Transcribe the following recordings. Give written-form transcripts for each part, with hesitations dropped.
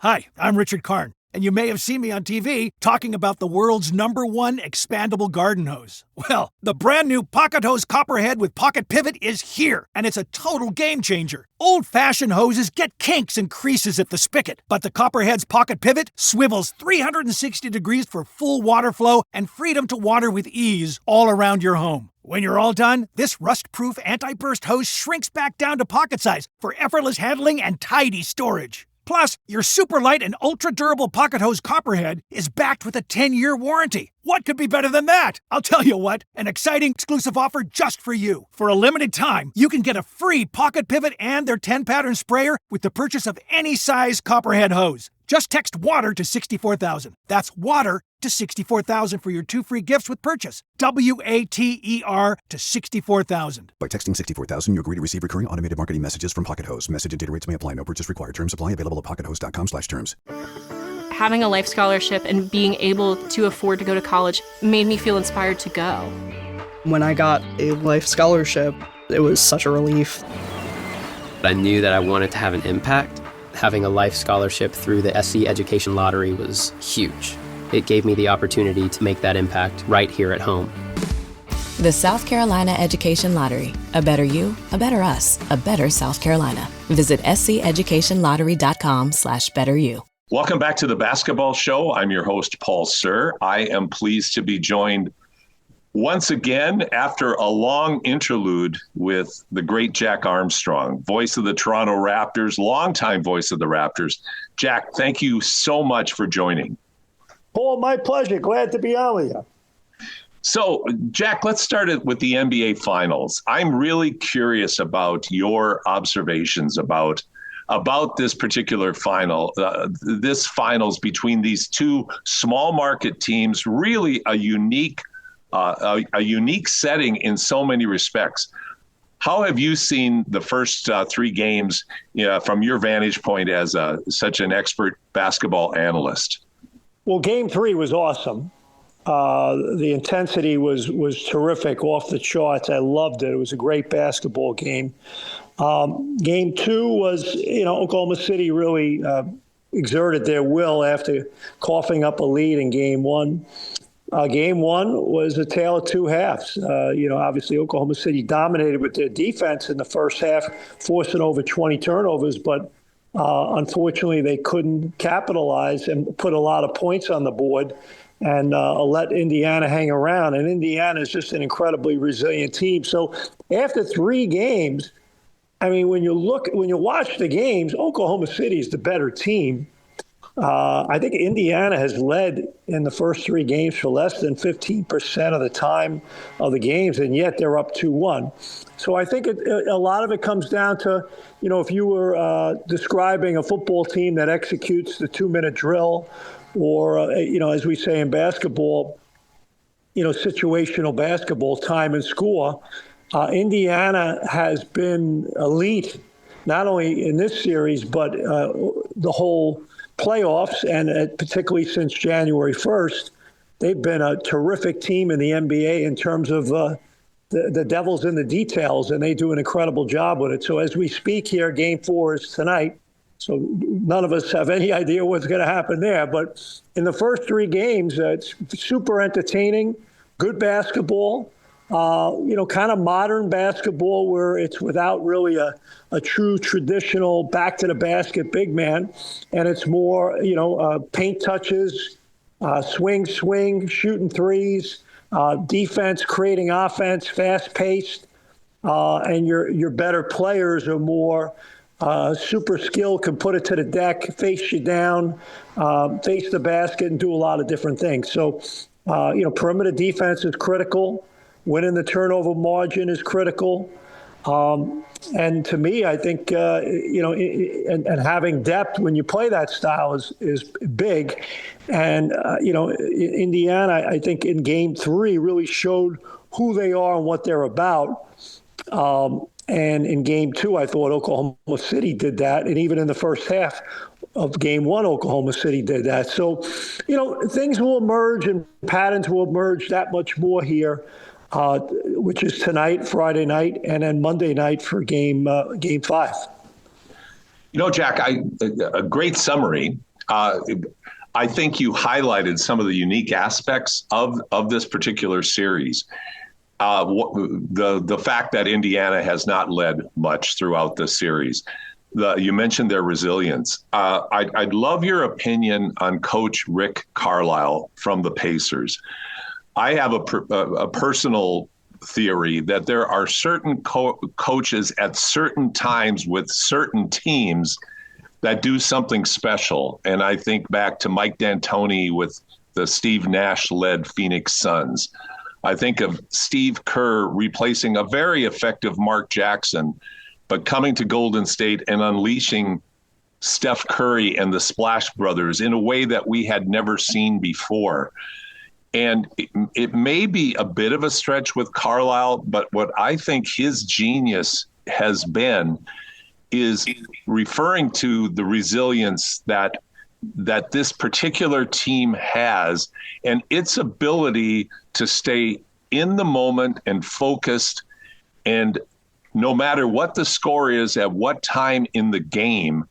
Hi, I'm Richard Karn, and you may have seen me on TV talking about the world's #1 expandable garden hose. Well, the brand new Pocket Hose Copperhead with Pocket Pivot is here, and it's a total game changer. Old-fashioned hoses get kinks and creases at the spigot, but the Copperhead's Pocket Pivot swivels 360 degrees for full water flow and freedom to water with ease all around your home. When you're all done, this rust-proof anti-burst hose shrinks back down to pocket size for effortless handling and tidy storage. Plus, your super light and ultra-durable Pocket Hose Copperhead is backed with a 10-year warranty. What could be better than that? I'll tell you what, an exciting exclusive offer just for you. For a limited time, you can get a free Pocket Pivot and their 10-pattern sprayer with the purchase of any size Copperhead hose. Just text WATER to 64,000. That's WATER to 64,000 for your 2 free gifts with purchase. WATER to 64,000. By texting 64,000, you agree to receive recurring automated marketing messages from Pocket Hose. Message and data rates may apply. No purchase required. Terms apply. Available at pockethose.com/terms. Having a life scholarship and being able to afford to go to college made me feel inspired to go. When I got a life scholarship, it was such a relief. I knew that I wanted to have an impact. Having a life scholarship through the SC Education Lottery was huge. It gave me the opportunity to make that impact right here at home. The South Carolina Education Lottery. A better you, a better us, a better South Carolina. Visit sceducationlottery.com/betteryou. Welcome back to the Basketball Show. I'm your host, Paul Sir. I am pleased to be joined once again after a long interlude with the great Jack Armstrong, voice of the Toronto Raptors, longtime voice of the Raptors. Jack, thank you so much for joining. Paul, my pleasure. Glad to be on with you. So, Jack, let's start it with the NBA Finals. I'm really curious about your observations about this particular final, this finals between these two small market teams, really a unique setting in so many respects. How have you seen the first 3 games from your vantage point as such an expert basketball analyst? Well, Game 3 was awesome. The intensity was terrific, off the charts. I loved it. It was a great basketball game. Game 2 was, Oklahoma City really exerted their will after coughing up a lead in Game 1. Game 1 was a tale of 2 halves. Obviously Oklahoma City dominated with their defense in the first half, forcing over 20 turnovers, but unfortunately they couldn't capitalize and put a lot of points on the board and let Indiana hang around. And Indiana is just an incredibly resilient team. So after 3 games, when you watch the games, Oklahoma City is the better team. I think Indiana has led in the first 3 games for less than 15% of the time of the games, and yet they're up 2-1. So I think a lot of it comes down to, if you were describing a football team that executes the 2-minute drill, or, as we say in basketball, situational basketball, time and score, Indiana has been elite, not only in this series, but the whole playoffs, and particularly since January 1st, they've been a terrific team in the NBA in terms of the devil's in the details, and they do an incredible job with it. So as we speak here, Game 4 is tonight, so none of us have any idea what's going to happen there. But in the first 3 games, it's super entertaining, good basketball, kind of modern basketball where it's without really a true traditional back to the basket big man. And it's more, paint touches, swing, shooting threes, defense, creating offense, fast paced. And your better players are more super skilled, can put it to the deck, face you down, face the basket, and do a lot of different things. So, perimeter defense is critical. Winning the turnover margin is critical. And to me, I think, and having depth when you play that style is big. And, Indiana, I think in Game 3 really showed who they are and what they're about. And in Game 2, I thought Oklahoma City did that. And even in the first half of Game 1, Oklahoma City did that. So, things will emerge and patterns will emerge that much more here. Which is tonight, Friday night, and then Monday night for Game 5. Jack, a great summary. I think you highlighted some of the unique aspects of this particular series. The fact that Indiana has not led much throughout the series. You mentioned their resilience. I'd love your opinion on Coach Rick Carlisle from the Pacers. I have a personal theory that there are certain coaches at certain times with certain teams that do something special. And I think back to Mike D'Antoni with the Steve Nash-led Phoenix Suns. I think of Steve Kerr replacing a very effective Mark Jackson, but coming to Golden State and unleashing Steph Curry and the Splash Brothers in a way that we had never seen before. And it may be a bit of a stretch with Carlisle, but what I think his genius has been is referring to the resilience that this particular team has and its ability to stay in the moment and focused, and no matter what the score is at what time in the game,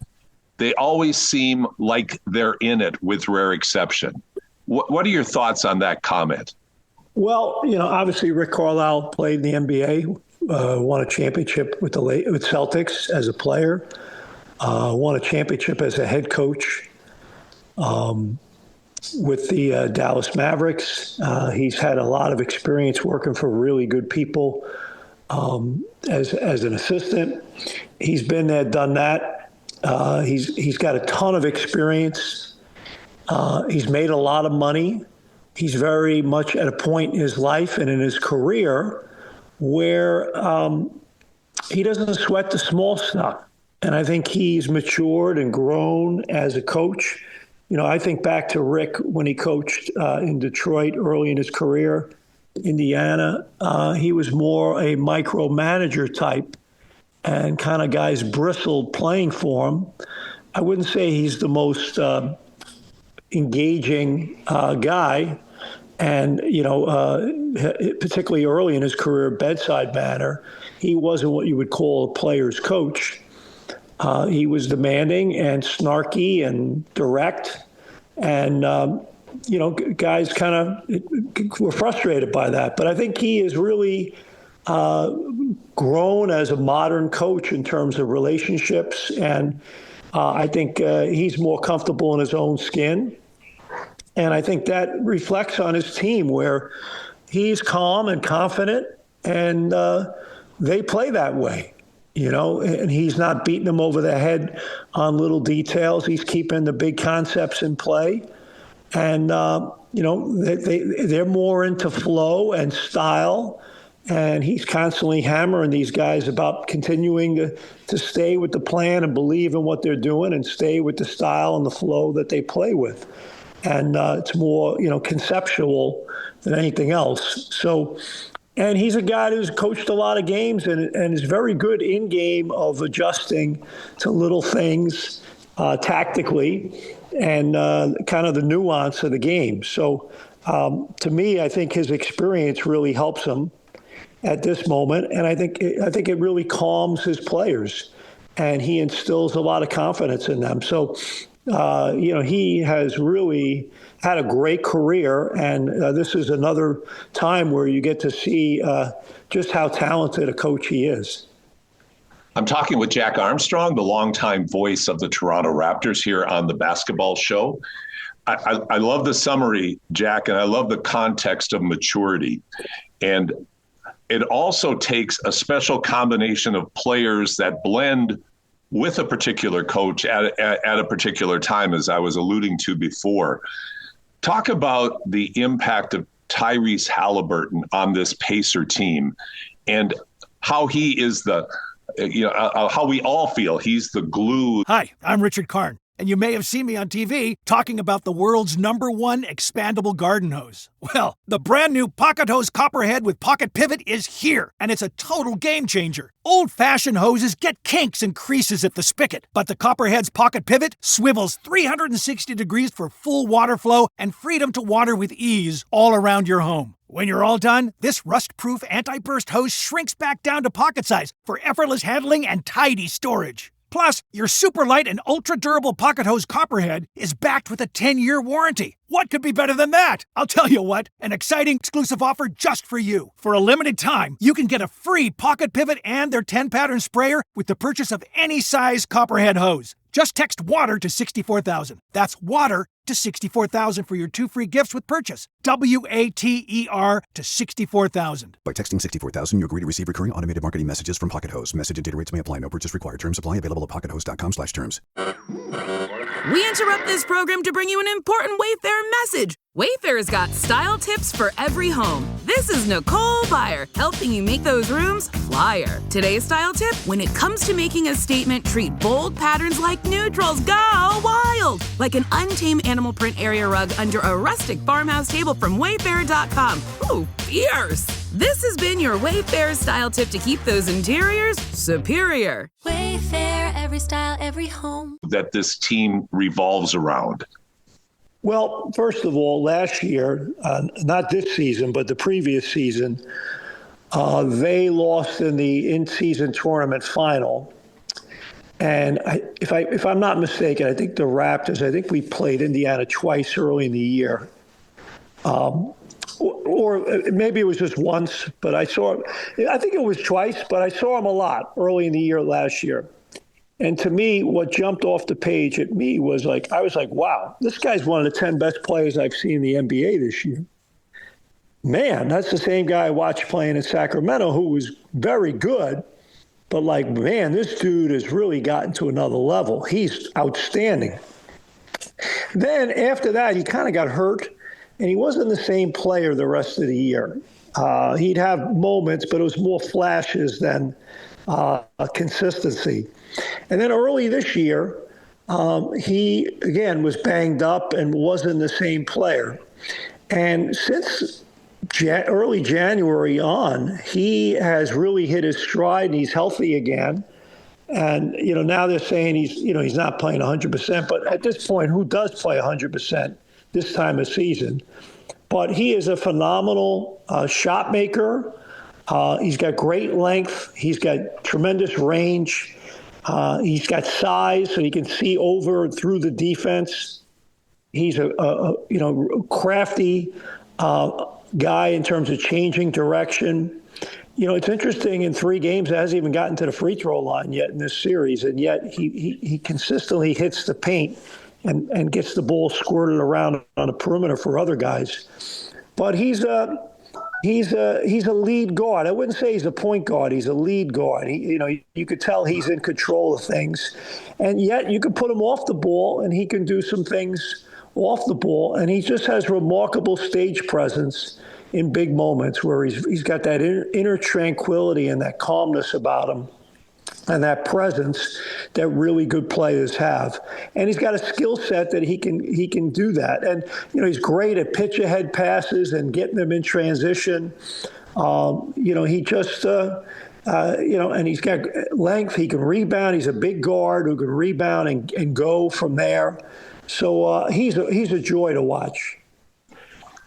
they always seem like they're in it with rare exception. What are your thoughts on that comment? Well, obviously Rick Carlisle played in the NBA, won a championship with Celtics as a player, won a championship as a head coach with the Dallas Mavericks. He's had a lot of experience working for really good people as an assistant. He's been there, done that. He's got a ton of experience. He's made a lot of money. He's very much at a point in his life and in his career where he doesn't sweat the small stuff. And I think he's matured and grown as a coach. I think back to Rick when he coached in Detroit early in his career, Indiana. He was more a micromanager type, and kind of guys bristled playing for him. I wouldn't say he's the most engaging guy, and particularly early in his career, bedside manner, he wasn't what you would call a player's coach. He was demanding and snarky and direct, and guys kind of were frustrated by that. But I think he has really grown as a modern coach in terms of relationships, and I think he's more comfortable in his own skin. And I think that reflects on his team, where he's calm and confident, and they play that way, and he's not beating them over the head on little details. He's keeping the big concepts in play. And, they're more into flow and style. And he's constantly hammering these guys about continuing to stay with the plan and believe in what they're doing and stay with the style and the flow that they play with. And it's more, conceptual than anything else. So, and he's a guy who's coached a lot of games and is very good in game of adjusting to little things tactically and kind of the nuance of the game. So to me, I think his experience really helps him at this moment. And I think it really calms his players, and he instills a lot of confidence in them. So, he has really had a great career, and this is another time where you get to see just how talented a coach he is. I'm talking with Jack Armstrong, the longtime voice of the Toronto Raptors, here on the Basketball Show. I love the summary, Jack, and I love the context of maturity. And it also takes a special combination of players that blend with a particular coach at a particular time, as I was alluding to before. Talk about the impact of Tyrese Halliburton on this Pacer team and how he is how we all feel he's the glue. Hi, I'm Richard Karn, and you may have seen me on TV talking about the world's #1 expandable garden hose. Well, the brand new Pocket Hose Copperhead with Pocket Pivot is here, and it's a total game changer. Old-fashioned hoses get kinks and creases at the spigot, but the Copperhead's Pocket Pivot swivels 360 degrees for full water flow and freedom to water with ease all around your home. When you're all done, this rust-proof anti-burst hose shrinks back down to pocket size for effortless handling and tidy storage. Plus, your super light and ultra durable pocket hose Copperhead is backed with a 10-year warranty. What could be better than that? I'll tell you what, an exciting exclusive offer just for you. For a limited time, you can get a free pocket pivot and their 10-pattern sprayer with the purchase of any size Copperhead hose. Just text WATER to 64,000. That's WATER to 64,000 for your 2 free gifts with purchase. WATER to 64,000. By texting 64,000, you agree to receive recurring automated marketing messages from Pocket Hose. Message and data rates may apply. No purchase required. Terms apply. Available at pockethose.com/terms. We interrupt this program to bring you an important Wayfair message. Wayfair's got style tips for every home. This is Nicole Byer, helping you make those rooms flyer. Today's style tip: when it comes to making a statement, treat bold patterns like neutrals. Go wild! Like an untamed animal print area rug under a rustic farmhouse table from Wayfair.com. Ooh, fierce! This has been your Wayfair style tip to keep those interiors superior. Wayfair, every style, every home. That this team revolves around. Well, first of all, last year, not this season, but the previous season, they lost in the in-season tournament final. And if I'm not mistaken, I think the Raptors, I think we played Indiana twice early in the year. Or maybe it was just once, but I think it was twice, but I saw them a lot early in the year last year. And to me, what jumped off the page at me was I was like, wow, this guy's one of the 10 best players I've seen in the NBA this year. Man, that's the same guy I watched playing in Sacramento who was very good. But man, this dude has really gotten to another level. He's outstanding. Then after that, he kind of got hurt, and he wasn't the same player the rest of the year. He'd have moments, but it was more flashes than consistency. And then early this year, he, again, was banged up and wasn't the same player. And since early January on, he has really hit his stride, and he's healthy again. And, now they're saying he's not playing 100%. But at this point, who does play 100% this time of season? But he is a phenomenal shot maker. He's got great length. He's got tremendous range. He's got size, so he can see over and through the defense. He's a crafty guy in terms of changing direction. It's interesting, in 3 games, he hasn't even gotten to the free throw line yet in this series, and yet he consistently hits the paint and gets the ball squirted around on the perimeter for other guys. But he's a lead guard. I wouldn't say he's a point guard. He's a lead guard. You could tell he's in control of things, and yet you could put him off the ball, and he can do some things off the ball. And he just has remarkable stage presence in big moments where he's got that inner tranquility and that calmness about him, and that presence that really good players have. And he's got a skill set that he can do that. And, he's great at pitch ahead passes and getting them in transition. He just, and he's got length. He can rebound. He's a big guard who can rebound and go from there. So he's a joy to watch.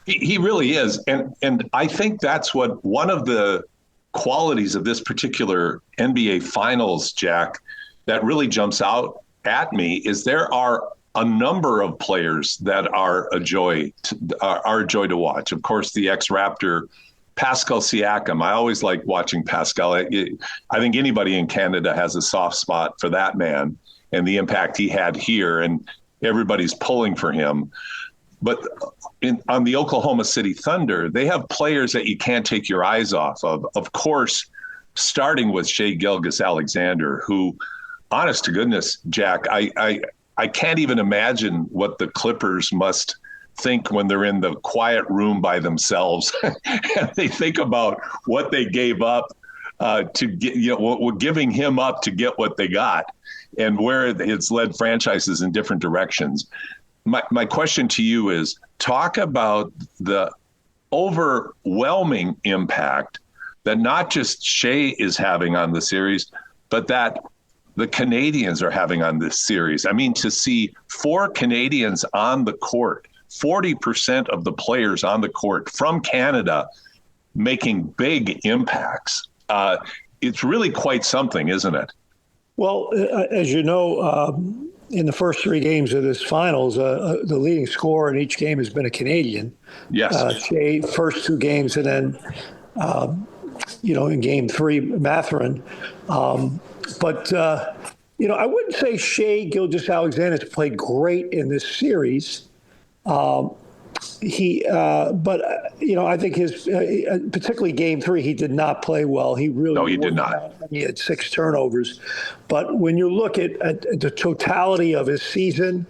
He really is. And I think that's what one of the qualities of this particular NBA Finals, Jack, that really jumps out at me is there are a number of players that are a joy to watch. Of course, the ex-Raptor Pascal Siakam. I always like watching Pascal. I think anybody in Canada has a soft spot for that man and the impact he had here, and everybody's pulling for him. But on the Oklahoma City Thunder, they have players that you can't take your eyes off of. Of course, starting with Shai Gilgeous-Alexander, who, honest to goodness, Jack, I can't even imagine what the Clippers must think when they're in the quiet room by themselves and they think about what they gave up to get, giving him up to get what they got, and where it's led franchises in different directions. My question to you is, talk about the overwhelming impact that not just Shai is having on the series, but that the Canadians are having on this series. I mean, to see 4 Canadians on the court, 40% of the players on the court from Canada making big impacts. It's really quite something, isn't it? Well, as you know, in the first 3 games of this finals, the leading scorer in each game has been a Canadian. Yes. Shea, first 2 games, and then, in game 3, Mathurin. But I wouldn't say Shea Gilgeous-Alexander has played great in this series. I think his, particularly game 3, he did not play well. He did not. He had 6 turnovers. But when you look at the totality of his season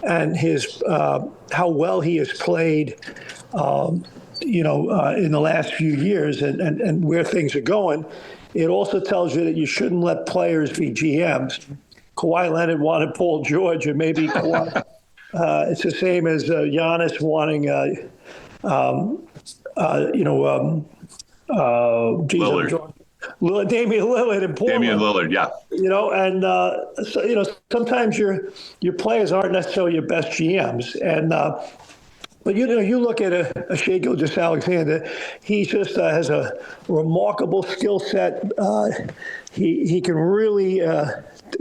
and his how well he has played, in the last few years and where things are going, it also tells you that you shouldn't let players be GMs. Kawhi Leonard wanted Paul George, and maybe Kawhi. It's the same as Giannis wanting, Damian Lillard in Portland. Damian Lillard, yeah. Sometimes your players aren't necessarily your best GMs, and. But you look at a Shea Gilgeous-Alexander, he just has a remarkable skill set. He can really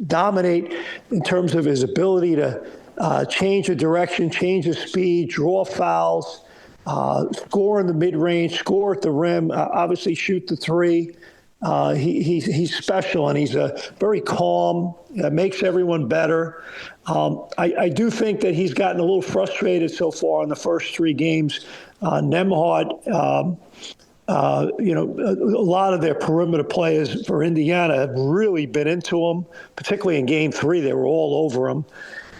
dominate in terms of his ability to change the direction, change the speed, draw fouls, score in the mid-range, score at the rim, obviously shoot the 3. He's special, and he's very calm, makes everyone better. I do think that he's gotten a little frustrated so far in the first 3 games. Nembhard, a lot of their perimeter players for Indiana have really been into him, particularly in game 3. They were all over him.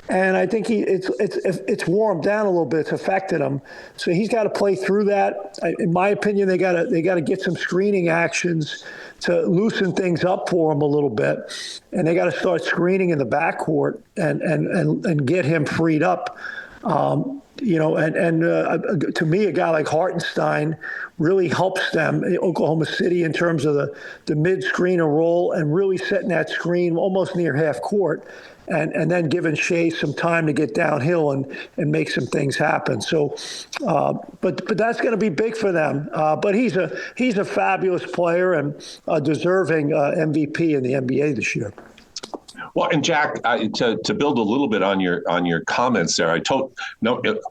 And I think it's wore him down a little bit. It's affected him, so he's got to play through that. In my opinion, they got to get some screening actions to loosen things up for him a little bit, and they got to start screening in the backcourt and get him freed up. To me, a guy like Hartenstein really helps them, Oklahoma City, in terms of the mid-screener role and really setting that screen almost near half court. And then giving Shea some time to get downhill and make some things happen. So, but that's going to be big for them. But he's a fabulous player and a deserving MVP in the NBA this year. Well, and Jack, to build a little bit on your comments there,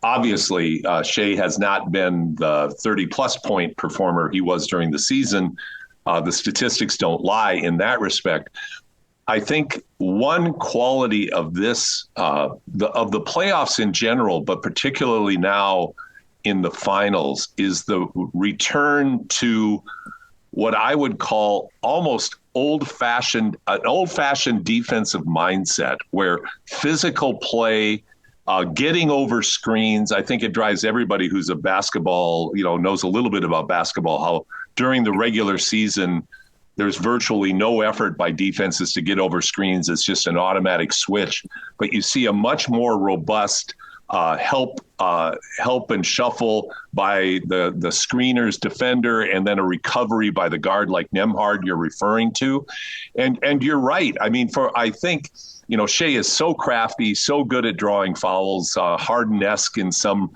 obviously Shea has not been the 30-plus point performer he was during the season. The statistics don't lie in that respect. I think one quality of this, of the playoffs in general, but particularly now in the finals, is the return to what I would call almost an old-fashioned defensive mindset, where physical play, getting over screens. I think it drives everybody who's a basketball, knows a little bit about basketball, how during the regular season, there's virtually no effort by defenses to get over screens. It's just an automatic switch. But you see a much more robust help and shuffle by the screener's defender, and then a recovery by the guard like Nembhard you're referring to. And you're right. I mean, I think Shea is so crafty, so good at drawing fouls, Harden-esque in some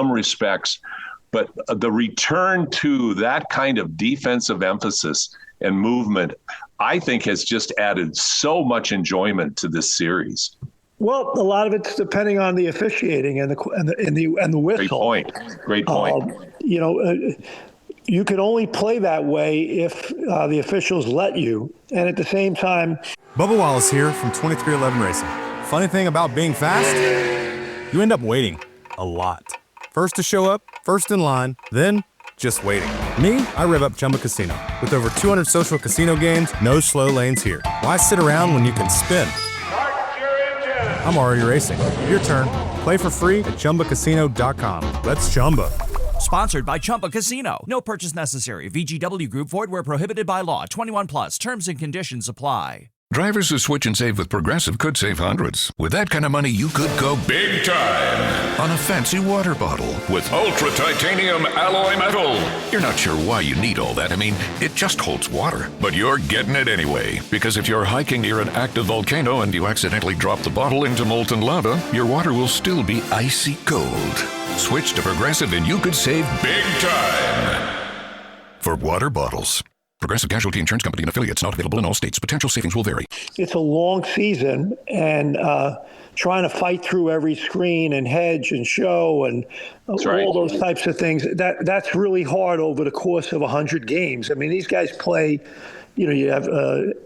respects. But the return to that kind of defensive emphasis and movement, I think, has just added so much enjoyment to this series. Well, a lot of it's depending on the officiating and the whistle. Great point. You can only play that way if the officials let you, and at the same time. Bubba Wallace here from 2311 Racing. Funny thing about being fast, you end up waiting a lot. First to show up, first in line, then just waiting. Me, I rev up Chumba Casino. With over 200 social casino games, no slow lanes here. Why sit around when you can spin? I'm already racing. Your turn. Play for free at ChumbaCasino.com. Let's Chumba. Sponsored by Chumba Casino. No purchase necessary. VGW Group. Void where prohibited by law. 21 plus. Terms and conditions apply. Drivers who switch and save with Progressive could save hundreds. With that kind of money, you could go big time on a fancy water bottle with ultra titanium alloy metal. You're not sure why you need all that. I mean, it just holds water. But you're getting it anyway. Because if you're hiking near an active volcano and you accidentally drop the bottle into molten lava, your water will still be icy cold. Switch to Progressive and you could save big time. For water bottles. Progressive Casualty Insurance Company and affiliates, not available in all states. Potential savings will vary. It's a long season, and trying to fight through every screen and hedge and show and all those types of things, that's really hard over the course of 100 games. I mean, these guys play, you have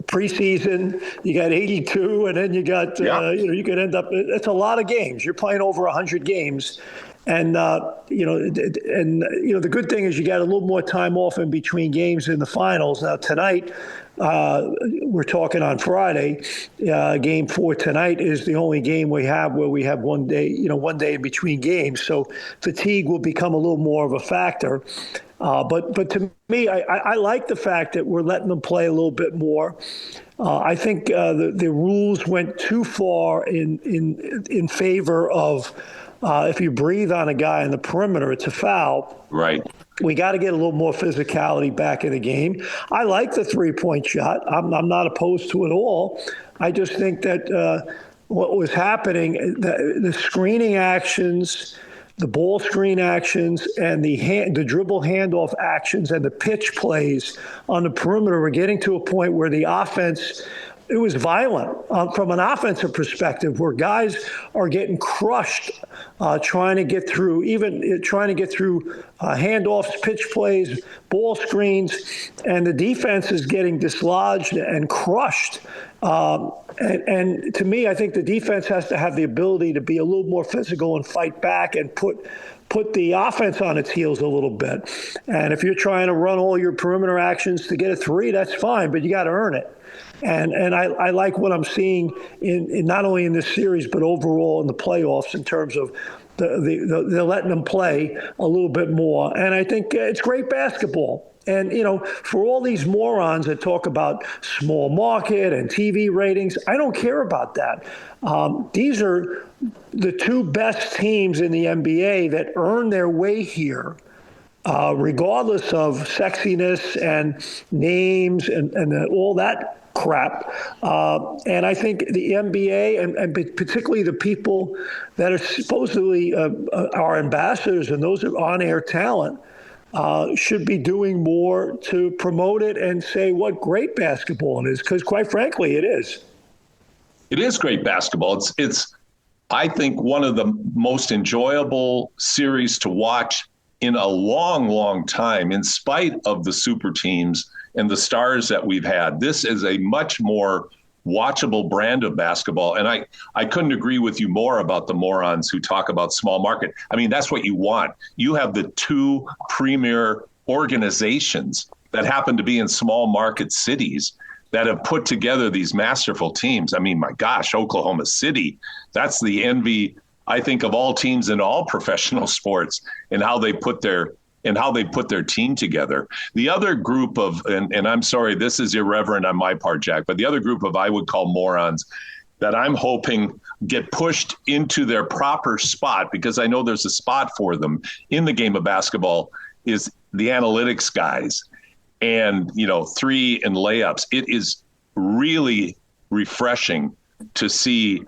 preseason, you got 82, and then you got, you could end up, it's a lot of games. You're playing over 100 games. And, the good thing is you got a little more time off in between games in the finals. Now, tonight, we're talking on Friday. Game 4 tonight is the only game we have where we have one day in between games. So fatigue will become a little more of a factor. But to me, I like the fact that we're letting them play a little bit more. I think the rules went too far in favor of if you breathe on a guy in the perimeter, it's a foul. Right. We got to get a little more physicality back in the game. I like the three-point shot. I'm not opposed to it all. I just think that what was happening, the screening actions, the ball screen actions, and the dribble handoff actions and the pitch plays on the perimeter were getting to a point where the offense, it was violent from an offensive perspective, where guys are getting crushed trying to get through handoffs, pitch plays, ball screens, and the defense is getting dislodged and crushed. And to me, I think the defense has to have the ability to be a little more physical and fight back and put the offense on its heels a little bit. And if you're trying to run all your perimeter actions to get a three, that's fine, but you got to earn it. And I like what I'm seeing in not only in this series, but overall in the playoffs in terms of they're letting them play a little bit more. And I think it's great basketball. And, for all these morons that talk about small market and TV ratings, I don't care about that. These are the two best teams in the NBA that earn their way here. Regardless of sexiness and names and all that crap. And I think the NBA and particularly the people that are supposedly our ambassadors and those on-air talent should be doing more to promote it and say what great basketball it is, because quite frankly, it is. It is great basketball. It's I think, one of the most enjoyable series to watch in a long, long time, in spite of the super teams and the stars that we've had. This is a much more watchable brand of basketball. And I couldn't agree with you more about the morons who talk about small market. I mean, that's what you want. You have the two premier organizations that happen to be in small market cities that have put together these masterful teams. I mean, my gosh, Oklahoma City, that's the envy, I think, of all teams in all professional sports, and how they put their team together. The other group of, and I'm sorry, this is irreverent on my part, Jack, but the other group of I would call morons that I'm hoping get pushed into their proper spot, because I know there's a spot for them in the game of basketball, is the analytics guys and, three and layups. It is really refreshing to see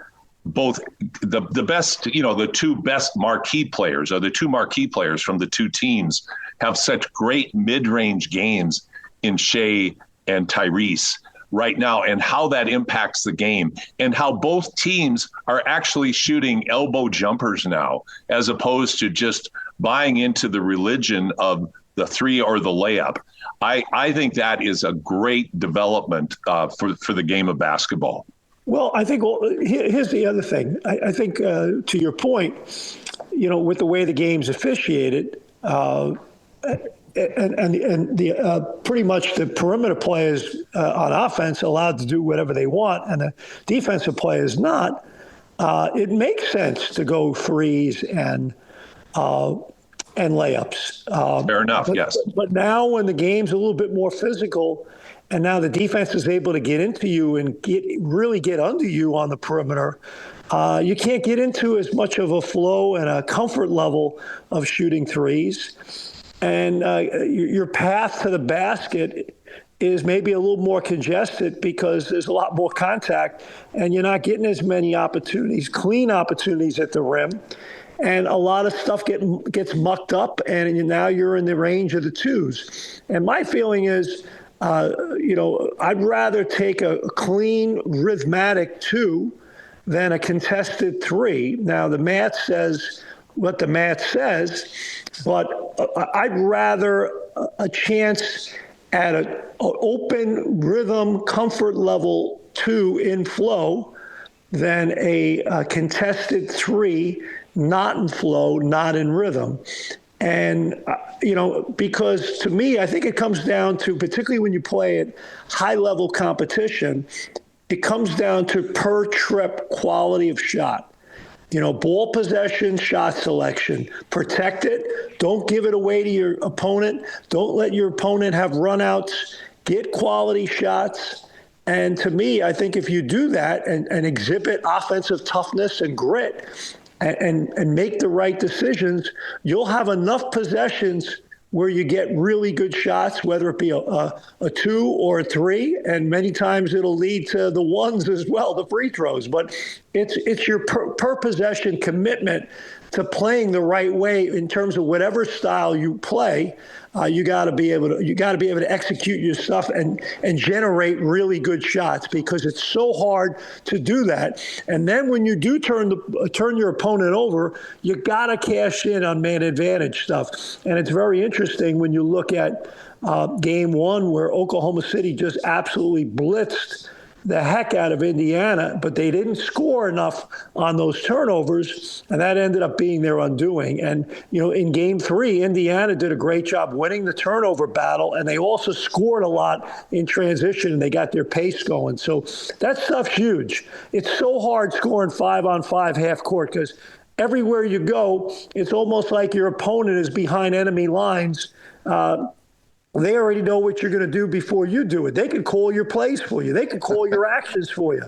both the best, the two best marquee players, or the two marquee players from the two teams, have such great mid-range games in Shea and Tyrese right now, and how that impacts the game, and how both teams are actually shooting elbow jumpers now, as opposed to just buying into the religion of the three or the layup. I think that is a great development for the game of basketball. Well, I think here's the other thing. I think to your point, with the way the game's officiated, and the pretty much the perimeter players on offense allowed to do whatever they want, and the defensive players not. It makes sense to go threes and layups. Fair enough. Yes. But now, when the game's a little bit more physical, and now the defense is able to get into you and really get under you on the perimeter, you can't get into as much of a flow and a comfort level of shooting threes. And your path to the basket is maybe a little more congested because there's a lot more contact, and you're not getting as many opportunities, clean opportunities at the rim. And a lot of stuff gets mucked up, and now you're in the range of the twos. And my feeling is, I'd rather take a clean, rhythmatic 2 than a contested 3. Now, the math says what the math says, but I'd rather a chance at an open rhythm comfort level 2 in flow than a contested 3 not in flow, not in rhythm. And, because to me, I think it comes down to, particularly when you play at high level competition, it comes down to per trip quality of shot. Ball possession, shot selection. Protect it. Don't give it away to your opponent. Don't let your opponent have runouts. Get quality shots. And to me, I think if you do that and exhibit offensive toughness and grit and make the right decisions, you'll have enough possessions where you get really good shots, whether it be a 2 or a 3, and many times it'll lead to the 1s as well, the free throws. But it's your per possession commitment to playing the right way in terms of whatever style you play. You got to be able to execute your stuff and generate really good shots, because it's so hard to do that. And then when you do turn your opponent over, you got to cash in on man advantage stuff. And it's very interesting when you look at game 1 where Oklahoma City just absolutely blitzed the heck out of Indiana, but they didn't score enough on those turnovers, and that ended up being their undoing. And, in game 3, Indiana did a great job winning the turnover battle, and they also scored a lot in transition, and they got their pace going. So that stuff's huge. It's so hard scoring 5-on-5 half court, because everywhere you go, it's almost like your opponent is behind enemy lines. They already know what you're going to do before you do it. They can call your plays for you. They can call your actions for you.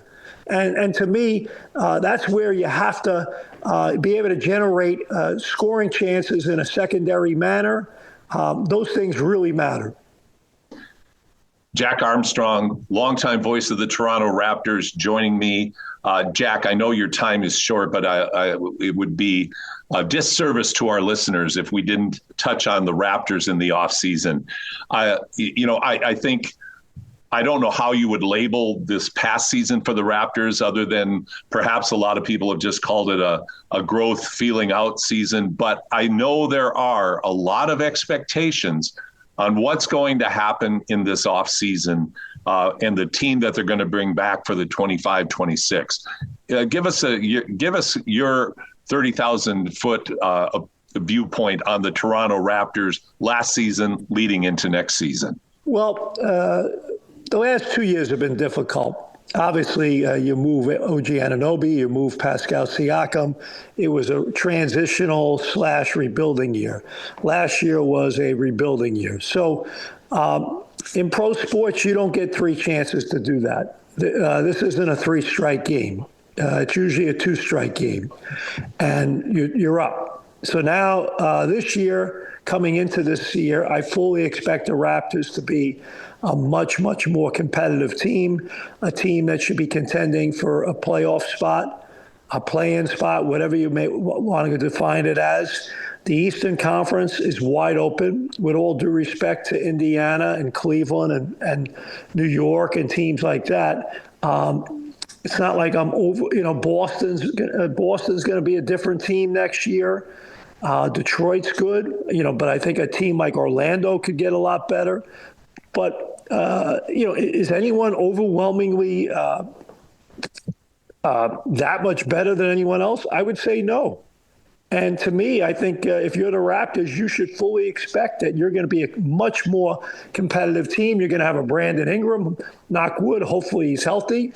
And to me, that's where you have to be able to generate scoring chances in a secondary manner. Those things really matter. Jack Armstrong, longtime voice of the Toronto Raptors, joining me. Jack, I know your time is short, but it would be a disservice to our listeners if we didn't touch on the Raptors in the offseason. I think, I don't know how you would label this past season for the Raptors, other than perhaps a lot of people have just called it a growth feeling out season. But I know there are a lot of expectations on what's going to happen in this offseason and the team that they're going to bring back for the 25-26. Give us your 30,000-foot viewpoint on the Toronto Raptors last season leading into next season. Well, the last 2 years have been difficult. Obviously, you move OG Anunoby, you move Pascal Siakam. It was a transitional / rebuilding year. Last year was a rebuilding year. So in pro sports, you don't get 3 chances to do that. This isn't a 3-strike game. It's usually a 2-strike game, and you're up. So now this year, coming into this year, I fully expect the Raptors to be a much, much more competitive team, a team that should be contending for a playoff spot, a play-in spot, whatever you may want to define it as. The Eastern Conference is wide open, with all due respect to Indiana and Cleveland and New York and teams like that. It's not like I'm over, Boston's going to be a different team next year. Detroit's good, but I think a team like Orlando could get a lot better. But, is anyone overwhelmingly that much better than anyone else? I would say no. And to me, I think if you're the Raptors, you should fully expect that you're going to be a much more competitive team. You're going to have a Brandon Ingram, knock wood, hopefully he's healthy.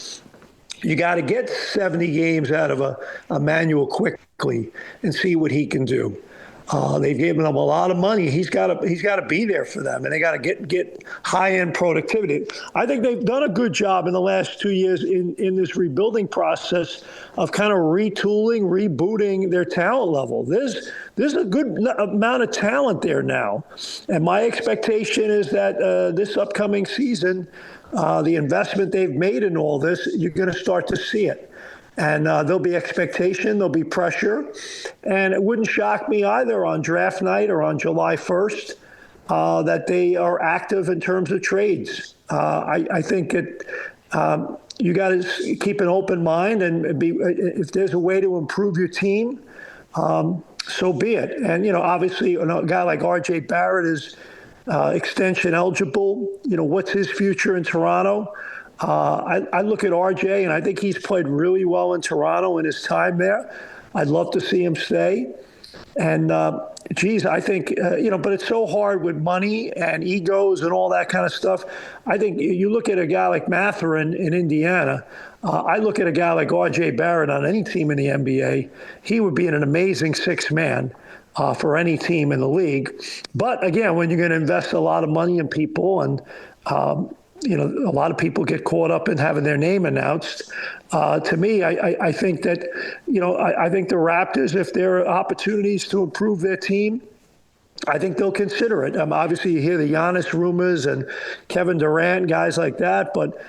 You got to get 70 games out of Emmanuel quickly and see what he can do. They've given him a lot of money. He's got to be there for them, and they got to get high-end productivity. I think they've done a good job in the last 2 years in this rebuilding process of kind of retooling, rebooting their talent level. There's a good amount of talent there now, and my expectation is that this upcoming season, the investment they've made in all this, you're going to start to see it. And there'll be expectation, there'll be pressure. And it wouldn't shock me either on draft night or on July 1st that they are active in terms of trades. I think you got to keep an open mind, and if there's a way to improve your team, so be it. And, obviously a guy like R.J. Barrett is extension eligible. What's his future in Toronto? I look at RJ, and I think he's played really well in Toronto in his time there. I'd love to see him stay. And, I think, but it's so hard with money and egos and all that kind of stuff. I think you look at a guy like Mathurin in Indiana. I look at a guy like R.J. Barrett on any team in the NBA. He would be an amazing sixth man for any team in the league. But, again, when you're going to invest a lot of money in people and a lot of people get caught up in having their name announced. To me, I think that, I think the Raptors, if there are opportunities to improve their team, I think they'll consider it. Obviously, you hear the Giannis rumors and Kevin Durant, guys like that. But,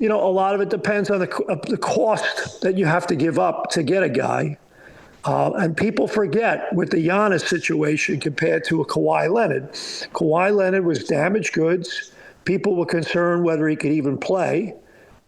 a lot of it depends on the cost that you have to give up to get a guy. And people forget with the Giannis situation compared to a Kawhi Leonard. Kawhi Leonard was damaged goods. People were concerned whether he could even play,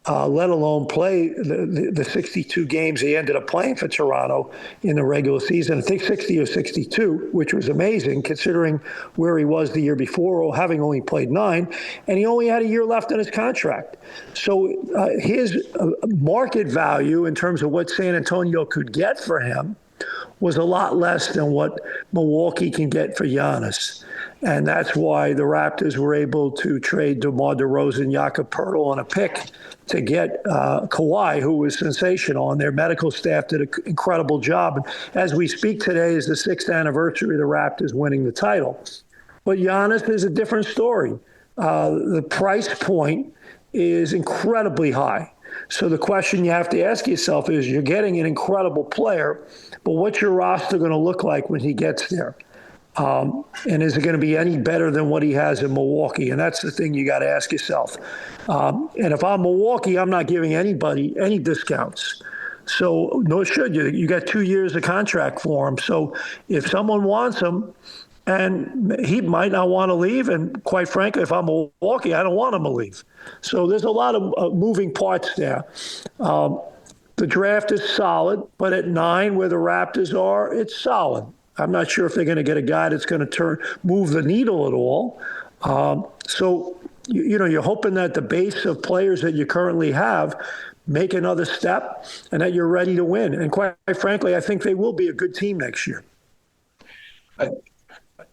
let alone play the 62 games he ended up playing for Toronto in the regular season. I think 60 or 62, which was amazing considering where he was the year before, or having only played 9, and he only had a year left on his contract. So his market value in terms of what San Antonio could get for him was a lot less than what Milwaukee can get for Giannis. And that's why the Raptors were able to trade DeMar DeRozan, Jakob Poeltl, and a pick to get Kawhi, who was sensational. And their medical staff did an incredible job. And as we speak today is the 6th anniversary of the Raptors winning the title. But Giannis is a different story. The price point is incredibly high. So the question you have to ask yourself is, you're getting an incredible player, but what's your roster going to look like when he gets there? And is it going to be any better than what he has in Milwaukee? And that's the thing you got to ask yourself. And if I'm Milwaukee, I'm not giving anybody any discounts. So nor should you. You got 2 years of contract for him. So if someone wants him, and he might not want to leave, and quite frankly, if I'm Milwaukee, I don't want him to leave. So there's a lot of moving parts there. The draft is solid, but at 9, where the Raptors are, it's solid. I'm not sure if they're going to get a guy that's going to move the needle at all. So, you're hoping that the base of players that you currently have make another step and that you're ready to win. And quite frankly, I think they will be a good team next year.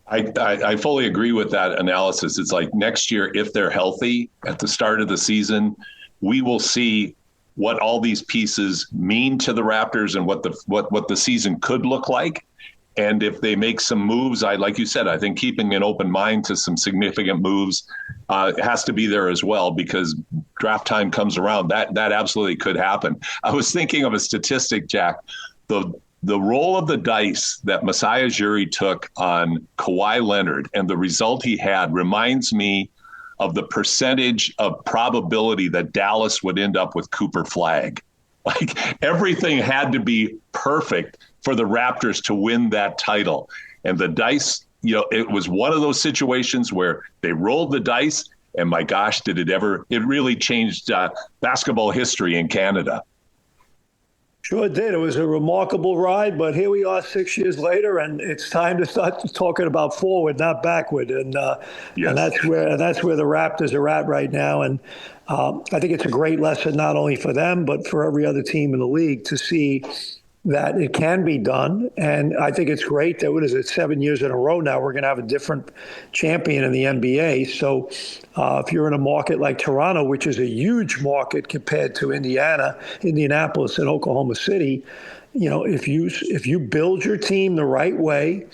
I fully agree with that analysis. It's like next year, if they're healthy at the start of the season, we will see what all these pieces mean to the Raptors and what the season could look like. And if they make some moves, like you said, I think keeping an open mind to some significant moves has to be there as well, because draft time comes around. That absolutely could happen. I was thinking of a statistic, Jack. The roll of the dice that Masai Ujiri took on Kawhi Leonard and the result he had reminds me of the percentage of probability that Dallas would end up with Cooper Flagg. Like, everything had to be perfect for the Raptors to win that title. And the dice, it was one of those situations where they rolled the dice, and my gosh, it really changed basketball history in Canada. Sure did. It was a remarkable ride, but here we are 6 years later, and it's time to start talking about forward, not backward. And yes. and that's where the Raptors are at right now. And I think it's a great lesson not only for them but for every other team in the league to see that it can be done. And I think it's great that, 7 years in a row now, we're going to have a different champion in the NBA. So if you're in a market like Toronto, which is a huge market compared to Indianapolis, and Oklahoma City, if you build your team the right way,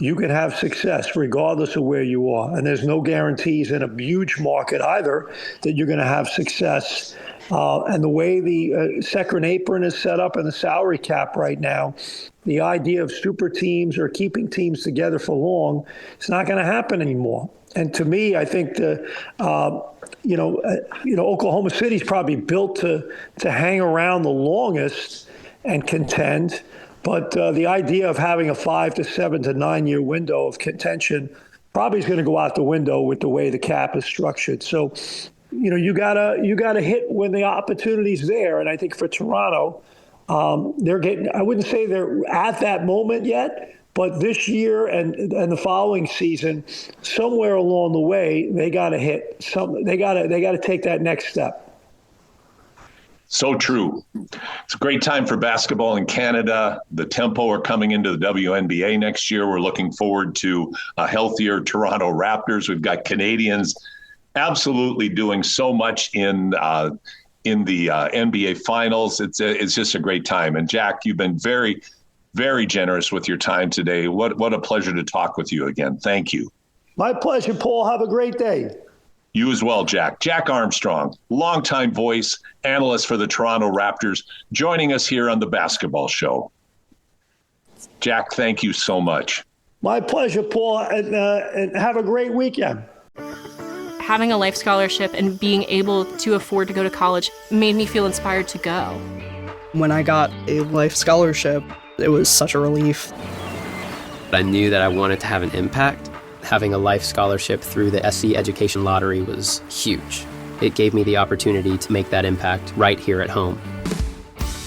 you can have success regardless of where you are. And there's no guarantees in a huge market either that you're going to have success. And the way the second apron is set up and the salary cap right now, the idea of super teams or keeping teams together for long, it's not going to happen anymore. And to me, I think Oklahoma City's probably built to hang around the longest and contend. But the idea of having a 5 to 7 to 9 year window of contention probably is going to go out the window with the way the cap is structured. So, you gotta hit when the opportunity's there. And I think for Toronto, they're getting. I wouldn't say they're at that moment yet, but this year and the following season, somewhere along the way, they got to hit some. They got to take that next step. So true. It's a great time for basketball in Canada. The Tempo are coming into the WNBA next year. We're looking forward to a healthier Toronto Raptors. We've got Canadians absolutely doing so much in the NBA Finals. It's just a great time. And Jack, you've been very, very generous with your time today. What a pleasure to talk with you again. Thank you. My pleasure, Paul. Have a great day. You as well, Jack. Jack Armstrong, longtime voice, analyst for the Toronto Raptors, joining us here on the Basketball Show. Jack, thank you so much. My pleasure, Paul, and have a great weekend. Having a life scholarship and being able to afford to go to college made me feel inspired to go. When I got a life scholarship, it was such a relief. I knew that I wanted to have an impact. Having a life scholarship through the SC Education Lottery was huge. It gave me the opportunity to make that impact right here at home.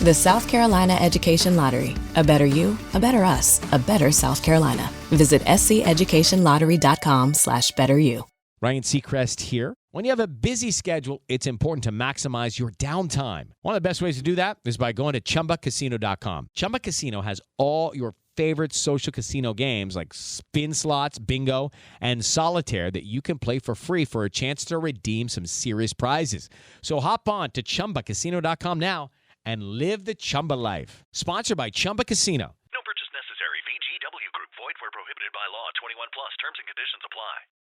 The South Carolina Education Lottery. A better you, a better us, a better South Carolina. Visit sceducationlottery.com/betteryou. Ryan Seacrest here. When you have a busy schedule, it's important to maximize your downtime. One of the best ways to do that is by going to ChumbaCasino.com. Chumba Casino has all your favorite social casino games like spin slots, bingo, and solitaire that you can play for free for a chance to redeem some serious prizes. So hop on to ChumbaCasino.com now and live the Chumba life. Sponsored by Chumba Casino.